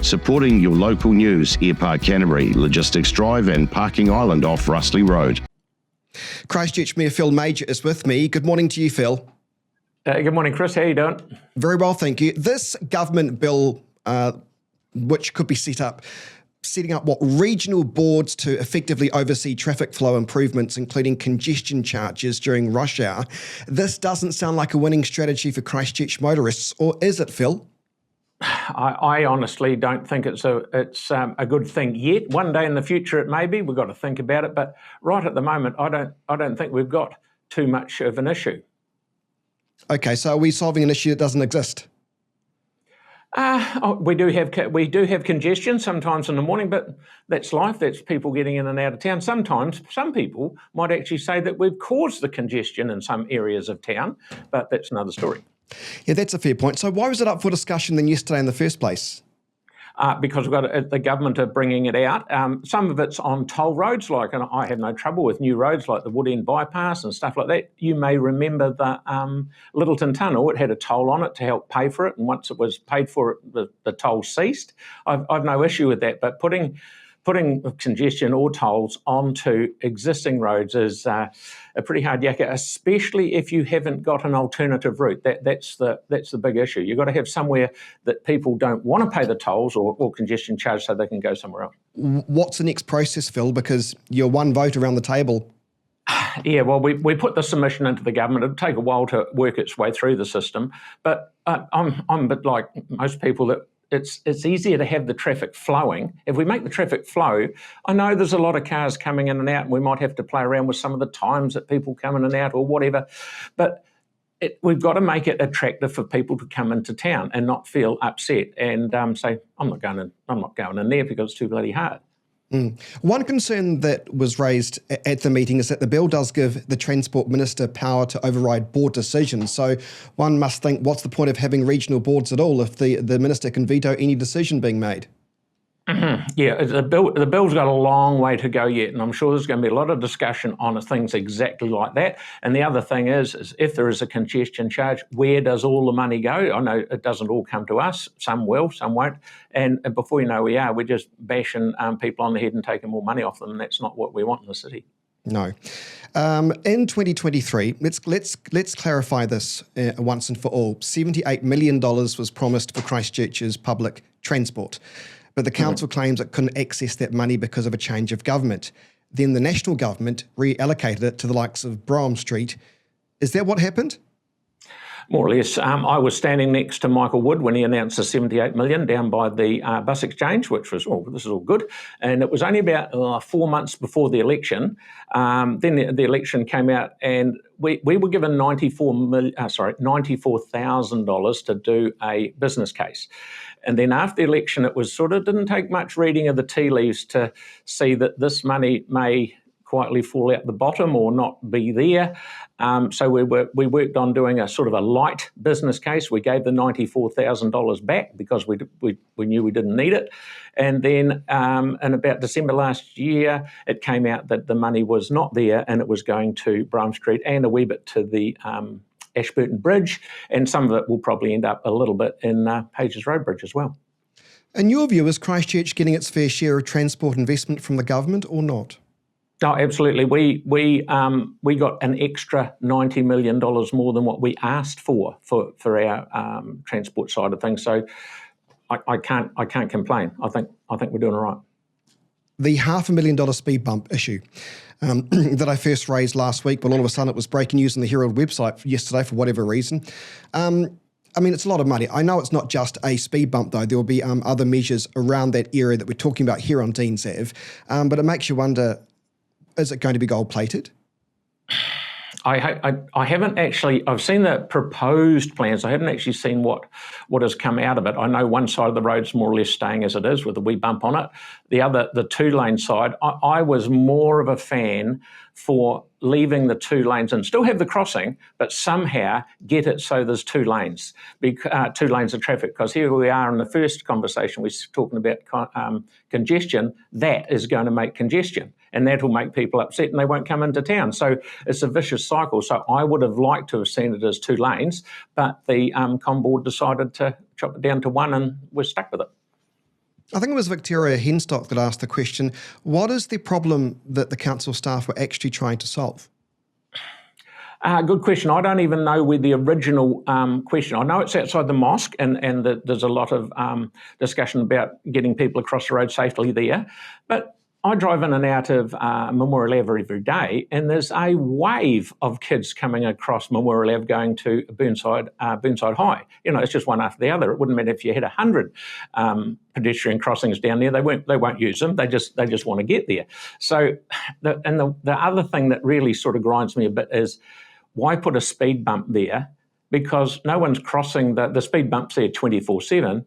Supporting your local news, Airpark Canterbury, Logistics Drive and Parking Island off Rustley Road. Christchurch Mayor Phil Major is with me. Good morning to you, Phil. Good morning, Chris. How are you doing? Very well, thank you. This government bill, which could be setting up regional boards to effectively oversee traffic flow improvements, including congestion charges during rush hour. This doesn't sound like a winning strategy for Christchurch motorists, or is it, Phil? I honestly don't think it's a good thing yet. One day in the future it may be. We've got to think about it, but right at the moment I don't think we've got too much of an issue. Okay, so are we solving an issue that doesn't exist? We do have congestion sometimes in the morning, but that's life. That's people getting in and out of town. Sometimes some people might actually say that we've caused the congestion in some areas of town, but that's another story. Yeah, that's a fair point. So why was it up for discussion then yesterday in the first place? Because we've got the government are bringing it out. Some of it's on toll roads, and I have no trouble with new roads like the Wood End bypass and stuff like that. You may remember the Littleton Tunnel. It had a toll on it to help pay for it, and once it was paid for, the toll ceased. I've no issue with that, but putting congestion or tolls onto existing roads is a pretty hard yakka, especially if you haven't got an alternative route. That's the big issue. You've got to have somewhere that people don't want to pay the tolls or congestion charge so they can go somewhere else. What's the next process, Phil? Because you're one vote around the table. Yeah, well, we put the submission into the government. It'll take a while to work its way through the system, but I'm a bit like most people that it's easier to have the traffic flowing. If we make the traffic flow, I know there's a lot of cars coming in and out, and we might have to play around with some of the times that people come in and out or whatever, but we've got to make it attractive for people to come into town and not feel upset and say, I'm not going in there because it's too bloody hard. One concern that was raised at the meeting is that the bill does give the Transport Minister power to override board decisions. So one must think, what's the point of having regional boards at all if the Minister can veto any decision being made? Mm-hmm. Yeah, the bill's got a long way to go yet, and I'm sure there's going to be a lot of discussion on things exactly like that. And the other thing is if there is a congestion charge, where does all the money go? I know it doesn't all come to us. Some will, some won't. And before you know we're just bashing people on the head and taking more money off them, and that's not what we want in the city. No. In 2023, let's clarify this once and for all. $78 million was promised for Christchurch's public transport, but the council claims it couldn't access that money because of a change of government. Then the national government reallocated it to the likes of Brougham Street. Is that what happened? More or less. I was standing next to Michael Wood when he announced the $78 million down by the bus exchange, which was, this is all good. And it was only about 4 months before the election. Then the election came out, and we were given $94,000 to do a business case. And then after the election, it was didn't take much reading of the tea leaves to see that this money may quietly fall out the bottom or not be there. So we worked on doing a light business case. We gave the $94,000 back because we knew we didn't need it. And then in about December last year, it came out that the money was not there and it was going to Brougham Street and a wee bit to the Ashburton Bridge, and some of it will probably end up a little bit in Pages Road Bridge as well. In your view, is Christchurch getting its fair share of transport investment from the government or not? Oh, absolutely. We got an extra $90 million more than what we asked for our transport side of things. So I can't complain. I think we're doing all right. The $500,000 speed bump issue that I first raised last week, but all of a sudden it was breaking news on the Herald website yesterday for whatever reason. It's a lot of money. I know it's not just a speed bump, though. There will be other measures around that area that we're talking about here on Dean's Ave. But it makes you wonder, is it going to be gold-plated? I haven't actually, I've seen the proposed plans. I haven't actually seen what has come out of it. I know one side of the road's more or less staying as it is with a wee bump on it. The two-lane side, I was more of a fan for leaving the 2 lanes and still have the crossing, but somehow get it so there's 2 lanes, 2 lanes of traffic. Because here we are in the first conversation, we're talking about congestion. That is going to make congestion, and that will make people upset and they won't come into town. So it's a vicious cycle. So I would have liked to have seen it as 2 lanes, but the Com Board decided to chop it down to 1 and we're stuck with it. I think it was Victoria Henstock that asked the question, what is the problem that the council staff were actually trying to solve? Good question. I don't even know where the original question. I know it's outside the mosque, and that there's a lot of discussion about getting people across the road safely there. But I drive in and out of Memorial Ave every day, and there's a wave of kids coming across Memorial Ave going to Burnside High. It's just one after the other. It wouldn't matter if you had 100 pedestrian crossings down there. They won't use them. They just want to get there. So, the other thing that really sort of grinds me a bit is, why put a speed bump there? Because no one's crossing the speed bumps there 24/7.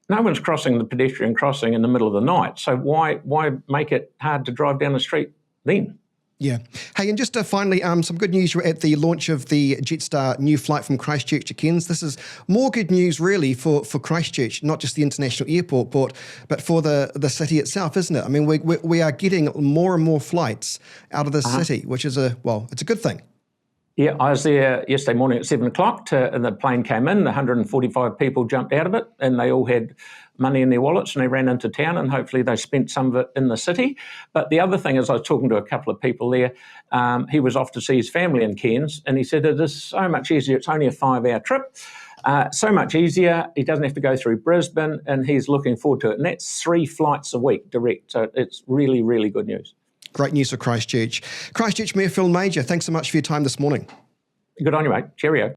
No one's crossing the pedestrian crossing in the middle of the night. So why make it hard to drive down the street then? Yeah. Hey, and just finally, some good news. You're at the launch of the Jetstar new flight from Christchurch to Cairns. This is more good news, really, for Christchurch, not just the international airport, but for the city itself, isn't it? I mean, we are getting more and more flights out of the city, which is it's a good thing. Yeah, I was there yesterday morning at 7 o'clock and the plane came in, 145 people jumped out of it, and they all had money in their wallets and they ran into town, and hopefully they spent some of it in the city. But the other thing is, I was talking to a couple of people there. He was off to see his family in Cairns, and he said it is so much easier. It's only a 5-hour trip. So much easier. He doesn't have to go through Brisbane, and he's looking forward to it. And that's 3 flights a week direct. So it's really, really good news. Great news for Christchurch. Christchurch Mayor Phil Major, thanks so much for your time this morning. Good on you, mate. Cheerio.